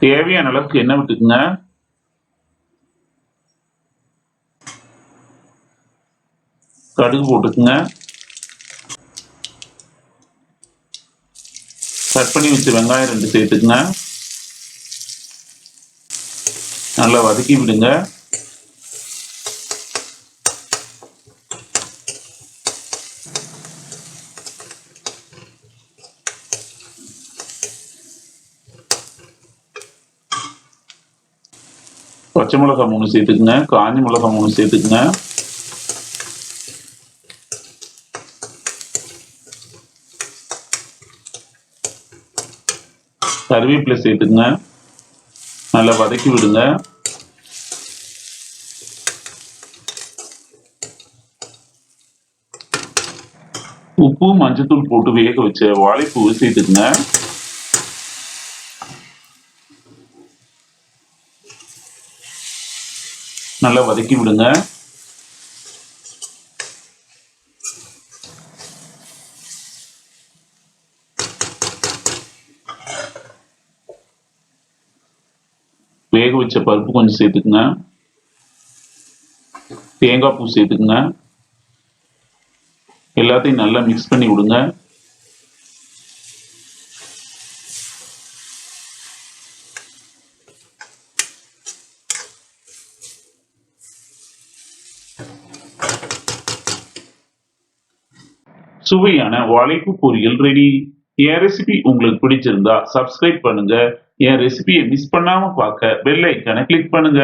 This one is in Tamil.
தேவையான அளவுக்கு எண்ணெய் விட்டுக்குங்க. கடுகு போட்டுக்குங்க. கட் பண்ணி வச்ச வெங்காயம் 2 சேர்த்துக்குங்க. நல்லா வதக்கி விடுங்க. பச்சை மிளகாய் 3 சேர்த்துக்குங்க. காஞ்ச மிளகாய் 3 சேர்த்துக்குங்க. கருவேப்பிலை சேர்த்துக்குங்க. நல்லா வதக்கி விடுங்க. உப்பு மஞ்சத்தூள் போட்டு வேக வச்ச வாழைப்பூவை சேர்த்துக்குங்க. நல்லா வதக்கி விடுங்க. வேக வச்ச பருப்பு கொஞ்சம் சேர்த்துக்குங்க. தேங்காய் பூ சேர்த்துக்குங்க. எல்லாத்தையும் நல்லா மிக்ஸ் பண்ணி விடுங்க. சுவையான வாழைப்பூ பொரியல் ரெடி. என் ரெசிபி உங்களுக்கு பிடிச்சிருந்தா சப்ஸ்கிரைப் பண்ணுங்க. என் ரெசிபியை மிஸ் பண்ணாம பார்க்க பெல் ஐக்கானை கிளிக் பண்ணுங்க.